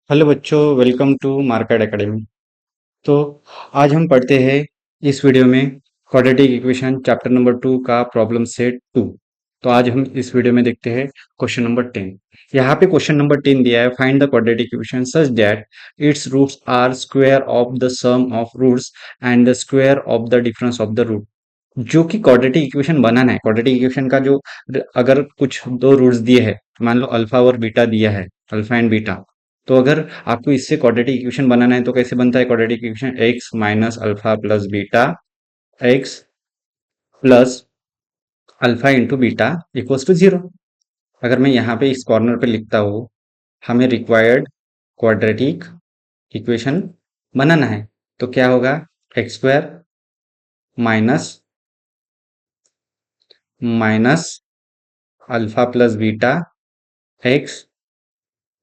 Hello बच्चों, welcome to market academy. तो आज हम पढ़ते हैं इस वीडियो में क्वाड्रेटिक इक्वेशन चैप्टर नंबर 2 का प्रॉब्लम सेट 2। तो आज हम इस वीडियो में देखते हैं क्वेश्चन नंबर 10। यहाँ पे क्वेश्चन नंबर 10 दिया है, find the quadratic equation such that its roots are square of the sum of roots and the square of the difference of the root. जो कि क्वाड्रेटिक इक्वेशन बनाना है, क्वाड्रेटिक इक्वेशन का जो अगर कुछ दो रूट्स दिए हैं, मान लो अल्फा और बीटा दिया है, अल्फा एंड बीटा। तो अगर आपको इससे क्वाड्रेटिक इक्वेशन बनाना है तो कैसे बनता है quadratic equation? X minus alpha plus beta x plus alpha into beta equals to zero. अगर मैं यहाँ पे इस कॉर्नर पे लिखता हूँ, हमें रिक्वायर्ड क्वाड्रेटिक इक्वेशन बनाना है, तो क्या होगा? X square minus minus alpha plus beta x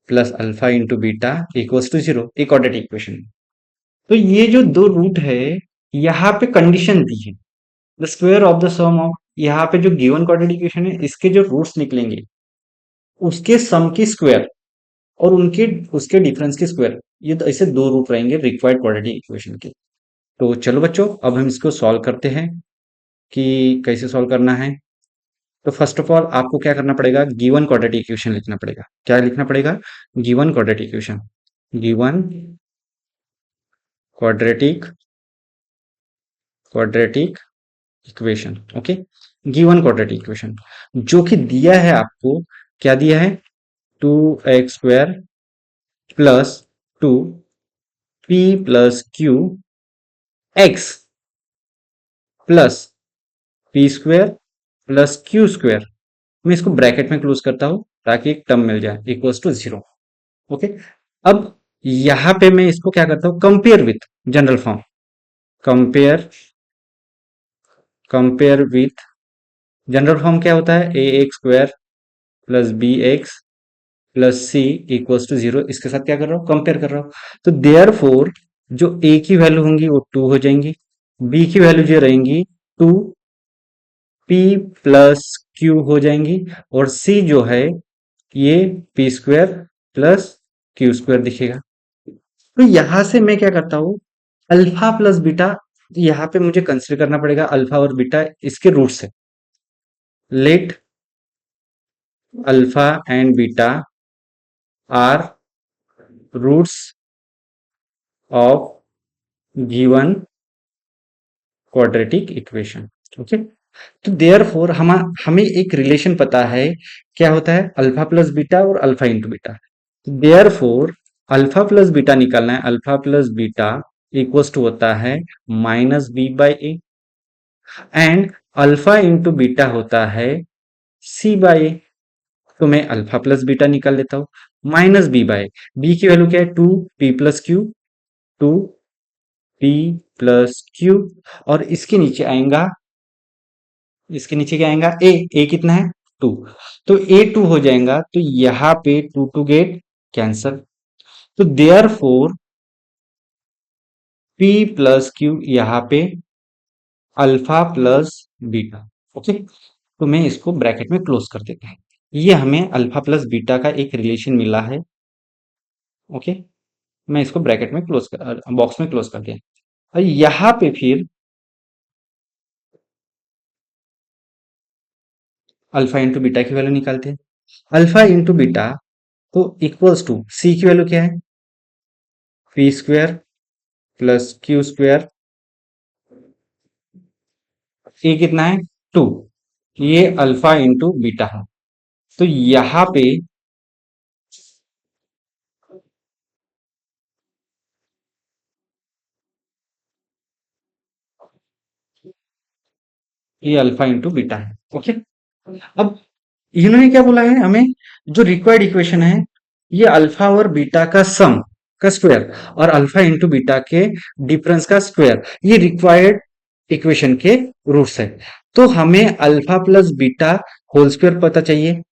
plus alpha into beta equals to zero, एक क्वाड्रेटिक इक्वेशन। तो ये जो दो रूट है, यहाँ पे कंडीशन दी है the square of the sum of, यहाँ पे जो गिवन क्वाड्रेटिक इक्वेशन है इसके जो रूट्स निकलेंगे उसके सम की स्क्वायर और उनके उसके डिफरेंस की स्क्वायर, ये तो ऐसे दो रूट रहेंगे रिक्वायर्ड क्वाड्रेटिक इक्वेशन के। तो चलो बच्चों, अब हम इसको सॉल्व करते हैं कि कैसे सॉल्व करना है। तो फर्स्ट ऑफ ऑल आपको क्या करना पड़ेगा? गिवन क्वाड्रेटिक इक्वेशन लिखना पड़ेगा। क्या लिखना पड़ेगा? Given quadratic equation. Given quadratic quadratic equation. Okay, given quadratic equation जो कि दिया है आपको, क्या दिया है? 2x² plus 2p plus Q x plus P square plus Q square. मैं इसको ब्रैकेट में क्लोज करता हूं ताकि एक टर्म मिल जाए इक्वल्स टू जीरो। ओके, अब यहां पे मैं इसको क्या करता हूं? Compare with general form. Compare compare with general form क्या होता है? A x square plus b x plus c equals to zero. इसके साथ क्या कर रहा हूँ? कंपेयर कर रहा हूँ। तो देयर फोर जो ए की वैल्यू होंगी वो टू हो जाएंगी, बी की वैल्यू जो रहेंगी टू पी प्लस क्यू हो जाएंगी, और सी जो है ये p square plus Q square दिखेगा। तो यहां से मैं क्या करता हूँ? अल्फा प्लस बीटा, यहाँ पे मुझे कंसिडर करना पड़ेगा अल्फा और बीटा इसके रूट से। Let alpha and beta are roots of given quadratic equation. Okay, तो देयरफॉर हमें एक रिलेशन पता है, क्या होता है? अल्फा प्लस बीटा और alpha into beta. Therefore alpha plus beta निकालना है, alpha plus beta equals to होता है minus B by A, and alpha into beta होता है सी बाई ए। तो मैं अल्फा प्लस बीटा निकाल लेता हूं, माइनस बी बाई, बी की वैल्यू क्या है? Two P plus Q, two P plus Q, और इसके नीचे आएगा, इसके नीचे क्या आएगा? ए, ए कितना है? टू। तो ए टू हो जाएगा, तो यहाँ पे टू टू गेट कैंसल। तो therefore P plus Q यहाँ पे अल्फा प्लस बीटा। ओके, तो मैं इसको ब्रैकेट में क्लोज कर देता हूँ। ये हमें अल्फा प्लस बीटा का एक रिलेशन मिला है। ओके, मैं इसको ब्रैकेट में क्लोज कर, बॉक्स में क्लोज कर दिया। और यहाँ पे फिर अल्फा इंटू बीटा की वैल्यू निकालते हैं। अल्फा इंटू बीटा तो इक्वल्स टू सी की वैल्यू क्या है? P square plus Q square, a कितना है? टू। ये अल्फा इंटू बीटा है। तो यहां पे ये अल्फा इंटू बीटा है। ओके, अब इन्होंने क्या बोला है हमें? जो रिक्वायर्ड इक्वेशन है, ये अल्फा और बीटा का सम का स्क्वायर और अल्फा इंटू बीटा के डिफरेंस का स्क्वायर, ये रिक्वायर्ड इक्वेशन के रूट्स है। तो हमें alpha plus beta whole square पता चाहिए।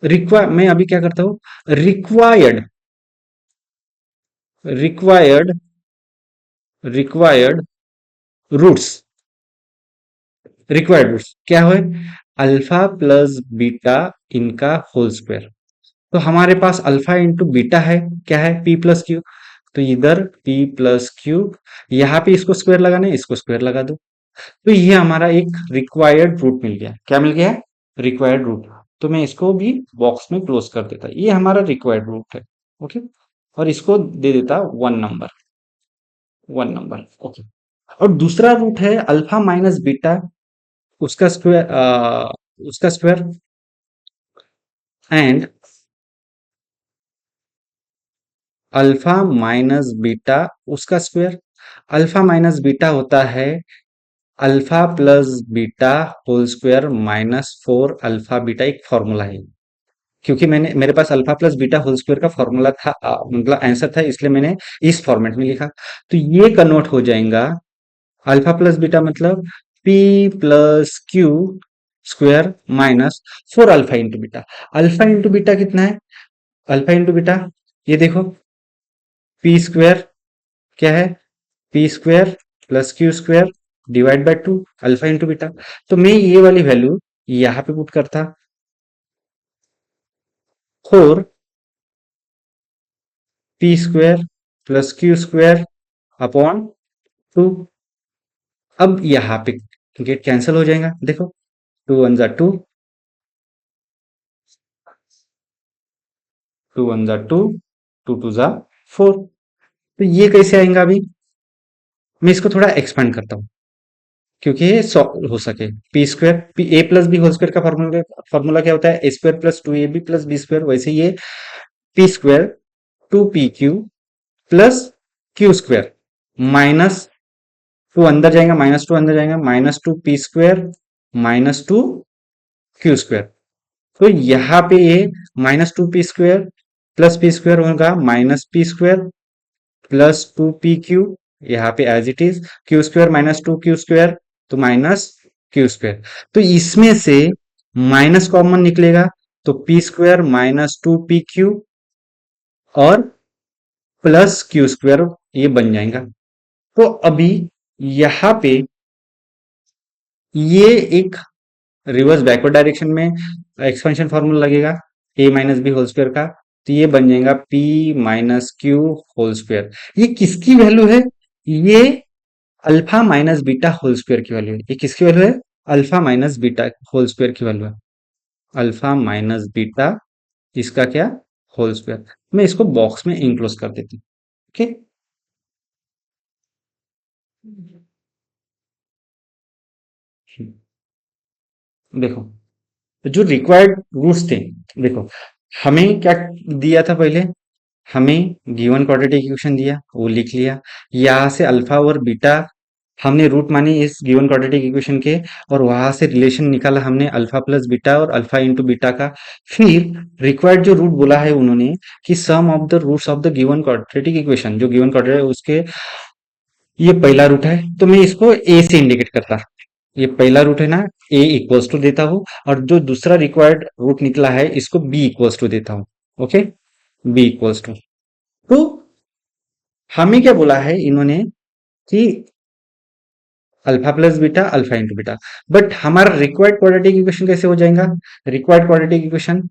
मैं अभी क्या करता हूं? Required required required roots, required roots क्या है? अल्फा प्लस बीटा इनका होल स्क्वायर। तो हमारे पास अल्फा इंटू बीटा है, क्या है, पी प्लस क्यू। तो इधर पी प्लस क्यू, यहाँ पे इसको स्क्वायर लगाना है, इसको स्क्वायर लगा दो। तो ये हमारा एक रिक्वायर्ड रूट मिल गया। क्या मिल गया है? Required root. तो मैं इसको भी बॉक्स में क्लोज कर देता, ये हमारा रिक्वायर्ड रूट है। ओके, और इसको दे देता 1 नंबर, 1 नंबर। ओके, और दूसरा रूट है अल्फा माइनस बीटा, उसका स्क्वायर, उसका square, and alpha minus beta उसका स्क्वायर। अल्फा माइनस बीटा होता है alpha plus beta whole square minus 4 alpha beta, एक फॉर्मूला है। क्योंकि मैंने, मेरे पास alpha plus beta whole square का फॉर्मूला था, मतलब आंसर था, इसलिए मैंने इस फॉर्मेट में लिखा। तो ये कन्वर्ट हो जाएगा, अल्फा प्लस बीटा मतलब P plus Q square minus 4 alpha into beta. Alpha into beta कितना है? अल्फा इंटू बीटा, ये देखो, पी स्क्वायर क्या है, p square plus Q square divide by 2, alpha into beta. तो मैं ये वाली वैल्यू यहाँ पे पुट करता, 4 P square plus Q square upon 2। अब यहाँ पे गेट कैंसिल हो जाएगा, देखो, 2 1 जा 2, 2 1 जा 2, 2 2 जा 4। तो ये कैसे आएगा? अभी मैं इसको थोड़ा एक्सपेंड करता हूँ, क्योंकि ये सॉल्व हो सके। P square, p a plus b whole square का फॉर्मूला, फॉर्मूला क्या होता है? ए square plus 2ab plus b square. वैसे ये p square 2pq plus Q square minus 2 अंदर जाएगा, -2 अंदर जाएगा, -2 पी स्क्वायर -2 क्यू स्क्वायर। तो यहाँ पे ये -2 P square plus P square होगा -पी स्क्वायर प्लस 2pq, यहाँ पे as it is, Q square -2 Q square, तो -क्यू स्क्वायर। तो इसमें से माइनस कॉमन निकलेगा, तो पी स्क्वायर -2pq और प्लस क्यू स्क्वायर, ये बन जाएगा। तो अभी यहाँ पे ये एक रिवर्स बैकवर्ड डायरेक्शन में एक्सपेंशन फॉर्मूला लगेगा, A minus B whole square का। तो ये बन जाएगा P minus Q whole square. ये किसकी वैल्यू है? ये alpha minus beta whole square की वैल्यू है। ये किसकी वैल्यू है? Alpha minus beta whole square की वैल्यू है। अल्फा माइनस बीटा, इसका क्या, होल स्क्वायर। मैं इसको बॉक्स में इंक्लोज कर देती हूँ। ओके, देखो, तो जो रिक्वायर्ड रूट्स थे, देखो, हमें क्या दिया था पहले? हमें गिवन क्वाड्रेटिक इक्वेशन दिया, वो लिख लिया। यहाँ से अल्फा और बीटा हमने रूट माने इस गिवन क्वाड्रेटिक इक्वेशन के, और वहां से रिलेशन निकाला हमने अल्फा प्लस बीटा और अल्फा इंटू बीटा का। फिर रिक्वायर्ड जो रूट बोला है उन्होंने कि sum of the roots of the given quadratic equation, जो गिवन क्वाड्रेटिक है उसके, ये पहला रूट है, तो मैं इसको ए से इंडिकेट करता। ये पहला रूट है ना, ए इक्वल्स टू देता हूँ, और जो दूसरा रिक्वायर्ड रूट निकला है इसको बी इक्वल्स टू देता हूँ। Okay, B equals to. तो हमें क्या बोला है इन्होंने कि alpha plus beta, alpha into beta. But हमारा रिक्वायर्ड क्वाड्रेटिक इक्वेशन कैसे हो जाएगा? Required quadratic equation,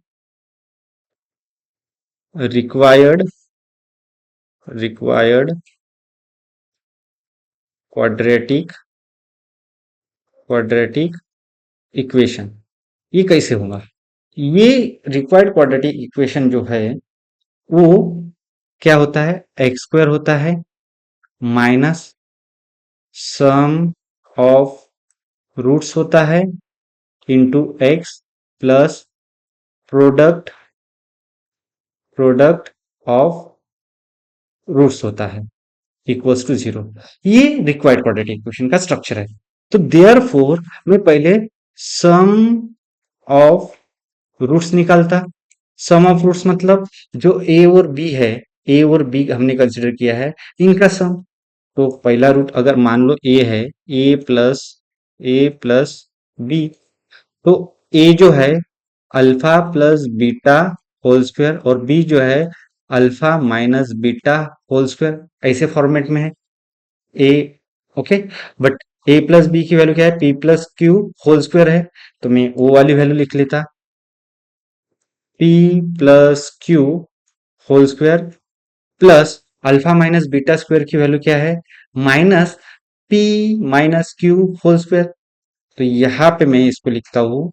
required required quadratic quadratic equation, ये कैसे होगा? ये रिक्वायर्ड क्वाड्रेटिक इक्वेशन जो है वो क्या होता है? एक्स स्क्वायर होता है माइनस सम ऑफ रूट्स होता है into x plus product product of roots होता है इक्वल्स टू 0। ये रिक्वायर्ड क्वाड्रेटिक इक्वेशन का स्ट्रक्चर है। तो देयर फोर मैं पहले सम ऑफ रूट्स निकालता। सम ऑफ रूट्स मतलब जो ए और बी है, ए और बी हमने कंसिडर किया है, इनका सम। तो पहला रूट अगर मान लो ए है, ए प्लस बी, तो ए जो है alpha plus beta whole square, और बी जो है alpha minus beta whole square, ऐसे फॉर्मेट में है a. Okay, but a plus b की वैल्यू क्या है? P plus Q whole square है, तो मैं वो वाली वैल्यू लिख लेता। P plus Q whole square plus alpha minus beta square की वैल्यू क्या है, minus P minus Q whole square. तो यहां पे मैं इसको लिखता हूं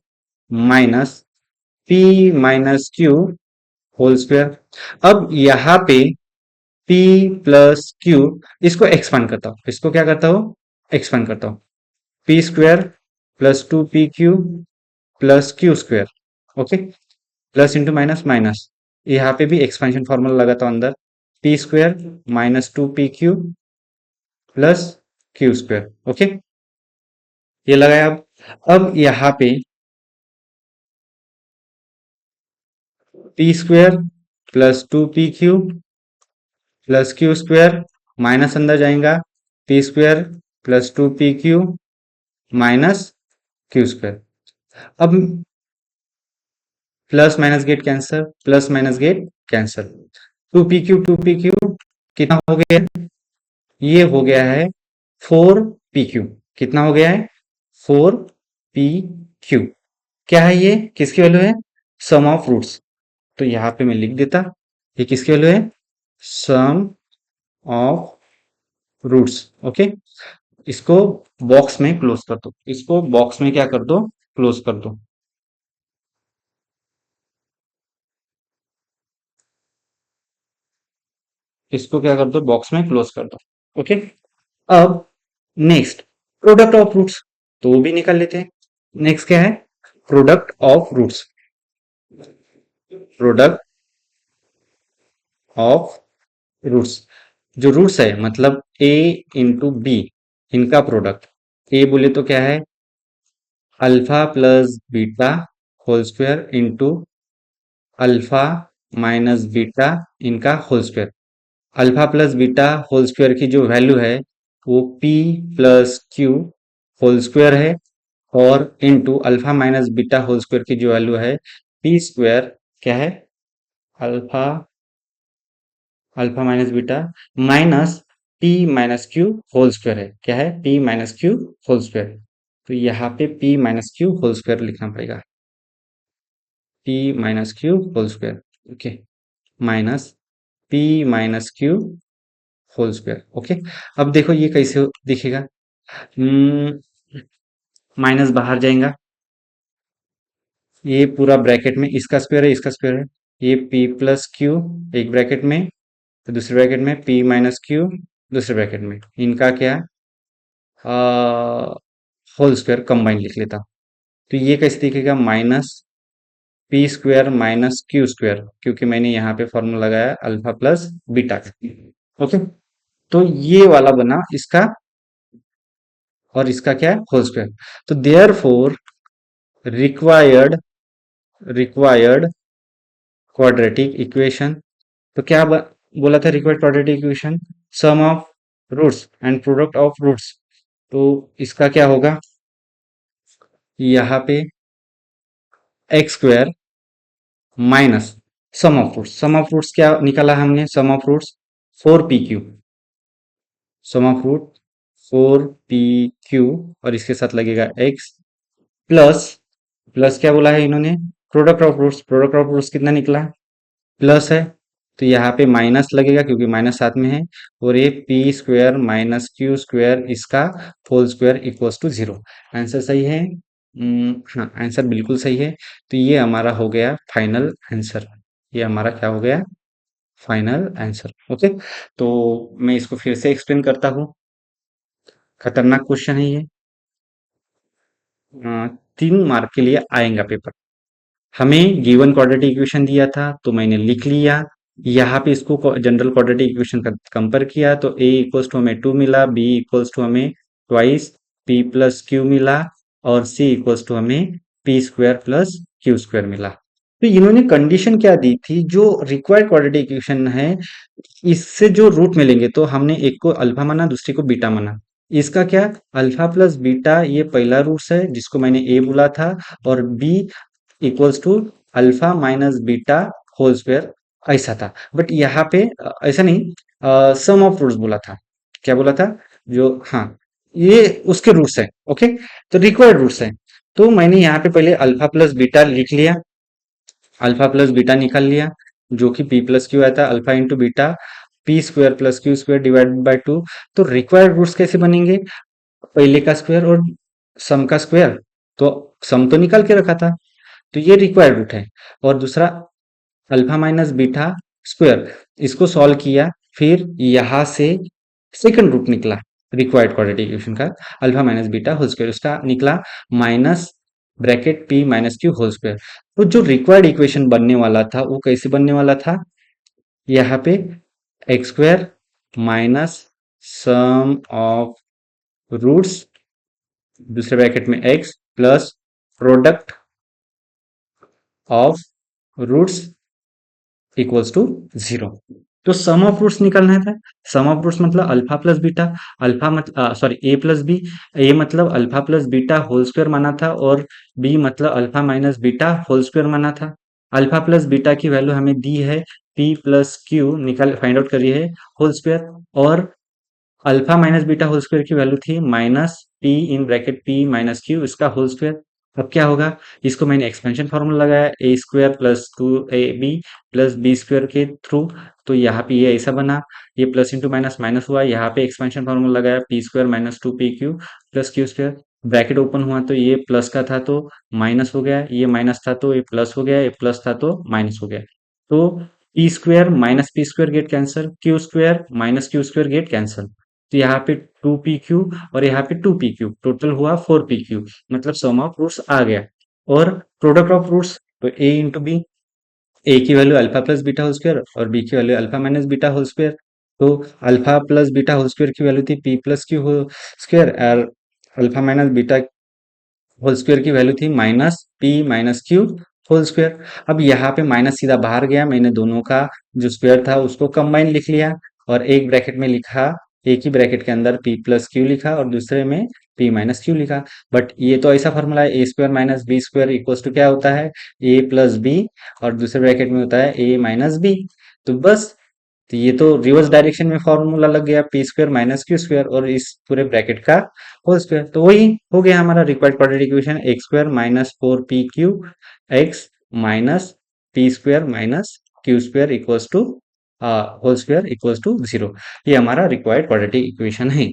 minus P minus Q whole square. अब यहां पे p प्लस क्यू, इसको एक्सपांड करता हूं, इसको क्या करता हूं, एक्सपांड करता हूं, P square plus two P Q plus Q square. Okay, plus into minus minus, यहाँ पे भी एक्सपेंशन फॉर्मूला लगाता हूं अंदर, P square minus two P Q plus Q square. Okay, ये लगाया। अब यहाँ पे P square plus two P Q plus Q square, minus अंदर जाएगा, p square plus two P q minus Q square. अब plus minus get cancel, plus minus get cancel, two P q कितना हो गया, ये हो गया है फोर पी क्यू। कितना हो गया है, फोर पी क्यू। क्या है ये, किसकी वैल्यू है, सम ऑफ रूट्स। तो यहां पे मैं लिख देता, ये किसकी वैल्यू है, सम ऑफ रूट्स। ओके, इसको बॉक्स में क्लोज कर दो, इसको बॉक्स में क्या कर दो, क्लोज कर दो। इसको क्या कर दो, बॉक्स में क्लोज कर दो। ओके, अब नेक्स्ट प्रोडक्ट ऑफ रूट्स, तो वो भी निकाल लेते हैं। नेक्स्ट क्या है, product of roots, product of roots, जो रूट्स है मतलब ए इंटू बी, इनका प्रोडक्ट। ए बोले तो क्या है, alpha plus beta whole square into alpha minus beta इनका whole square. Alpha plus beta whole square की जो वैल्यू है वो p plus Q whole square है, और into alpha minus beta whole square की जो वैल्यू है p स्क्वायर, क्या है, alpha, alpha minus beta minus p minus Q whole square है, क्या है, p minus Q whole square. तो यहाँ पे p minus Q whole square लिखना पड़ेगा, p minus Q whole square. Okay, minus p minus Q whole square. Okay, अब देखो ये कैसे दिखेगा, माइनस बाहर जाएगा, ये पूरा ब्रैकेट में इसका स्क्वायर है, इसका स्क्वायर है, ये p प्लस क्यू एक ब्रैकेट में, तो दूसरे ब्रैकेट में p माइनस क्यू दूसरे ब्रैकेट में, इनका क्या होल स्क्वायर कंबाइन लिख लेता। तो ये कैसे दिखेगा, minus P square minus Q square, क्योंकि मैंने यहाँ पे फॉर्मूला लगाया अल्फा प्लस बीटा का। ओके, तो ये वाला बना इसका, और इसका क्या है, होल स्क्वायर। तो therefore required, required quadratic equation, तो क्या बोला था, required quadratic equation, sum of roots and product of roots. तो इसका क्या होगा, यहाँ पे x square minus sum of roots, sum of roots क्या निकाला हमने, sum of roots four P q, sum of root four P q, और इसके साथ लगेगा एक्स प्लस, प्लस क्या बोला है इन्होंने, product of roots, product of roots कितना निकला, प्लस है, तो यहाँ पे माइनस लगेगा क्योंकि माइनस साथ में है, और ये p square minus Q square इसका whole square equals to zero. Answer सही है, हाँ आंसर बिल्कुल सही है। तो ये हमारा हो गया फाइनल आंसर, ये हमारा क्या हो गया, फाइनल आंसर। ओके, तो मैं इसको फिर से एक्सप्लेन करता हूँ, खतरनाक क्वेश्चन है ये, 3 मार्क के लिए आएगा पेपर। हमें गिवन क्वाड्रेटिक इक्वेशन दिया था तो मैंने लिख लिया, यहाँ पे इसको जनरल क्वाड्रेटिक इक्वेशन का कंपेयर किया, तो a इक्वल्स टू हमें 2 मिला, b इक्वल्स टू हमें ट्वाइस p प्लस क्यू मिला, और c इक्वल्स टू हमें p square plus Q square मिला। तो इन्होंने कंडीशन क्या दी थी, जो रिक्वायर्ड क्वाड्रेटिक इक्वेशन है इससे जो रूट मिलेंगे, तो हमने एक को अल्फा माना दूसरे को बीटा माना, इसका क्या, अल्फा प्लस बीटा ये पहला रूट्स है जिसको मैंने ए बोला था, और B equals to alpha minus beta whole square, ऐसा था। बट यहाँ पे ऐसा नहीं, सम ऑफ रूट्स बोला था, क्या बोला था, जो, हाँ, ये उसके रूट्स है। ओके, तो रिक्वायर्ड रूट्स है, तो मैंने यहाँ पे पहले अल्फा प्लस बीटा लिख लिया, अल्फा प्लस बीटा निकाल लिया, जो कि पी प्लस क्यू आता है, alpha into beta P square plus Q square divided by 2। तो रिक्वायर्ड रूट्स कैसे बनेंगे? पहले का स्क्वायर और सम का स्क्वायर। तो सम तो निकाल के रखा था, तो ये रिक्वायर्ड रूट है। और दूसरा अल्फा माइनस बीटा स्क्वायर, इसको सॉल्व किया, फिर यहां से सेकंड रूट निकला रिक्वायर्ड क्वाड्रेटिक इक्वेशन का, alpha minus beta whole square, उसका निकला minus bracket P minus Q whole square. तो जो रिक्वायर्ड इक्वेशन बनने वाला था वो कैसे बनने वाला था? यहाँ पे x square minus sum of roots, दूसरे ब्रैकेट में x plus product of roots equals to 0। तो सम ऑफ रूट्स निकालना था। सम ऑफ रूट्स मतलब अल्फा प्लस बीटा, अल्फा मतलब sorry A plus B, A मतलब alpha plus beta whole square माना था, और बी मतलब alpha minus beta whole square माना था। अल्फा प्लस बीटा की वैल्यू हमें दी है पी प्लस क्यू, निकाल फाइंड आउट करिए है होल स्क्वायर, और alpha minus beta whole square की वैल्यू थी minus p in bracket P minus q इसका होल स्क्वायर। अब क्या होगा? इसको मैंने एक्सपेंशन फार्मूला लगाया a square plus two a b plus b square के थ्रू, तो यहाँ पे ये ऐसा बना, ये प्लस इंटू माइनस माइनस हुआ, यहाँ पे एक्सपेंशन फार्मूला लगाया P square minus two P Q plus Q square, bracket open हुआ तो ये प्लस का था तो माइनस हो गया, ये माइनस था तो ये प्लस हो गया, ये प्लस था तो माइनस हो गया। तो P square minus P square get cancel, Q square minus Q square get cancel, तो यहाँ पे टू पी क्यू और यहाँ पे टू पी क्यू, टोटल हुआ फोर पी क्यू, मतलब सम ऑफ रूट्स आ गया। और प्रोडक्ट ऑफ रूट्स, तो ए इंटू बी, ए की value alpha plus beta whole square और बी की value alpha minus beta whole square. तो alpha plus beta whole square की वैल्यू थी P plus Q whole square, और alpha minus beta whole square की value थी minus P minus Q whole square. अब यहाँ पे माइनस सीधा बाहर गया, मैंने दोनों का जो स्क्वायर था उसको कंबाइन लिख लिया, और एक ब्रैकेट में लिखा, एक ही ब्रैकेट के अंदर पी प्लस क्यू लिखा और दूसरे में पी माइनस क्यू लिखा। बट ये तो ऐसा फॉर्मूला है, ए square minus B square equals to क्या होता है? ए प्लस बी, और दूसरे ब्रैकेट में होता है ए माइनस बी। तो बस, तो ये तो रिवर्स डायरेक्शन में फॉर्मूला लग गया, P square minus Q square और इस पूरे ब्रैकेट का होल स्क्वायर। तो वही हो गया हमारा required quadratic equation, x square minus four P Q x minus P square minus Q square equals to whole square equals to 0। ये हमारा रिक्वायर्ड क्वाड्रेटिक इक्वेशन है।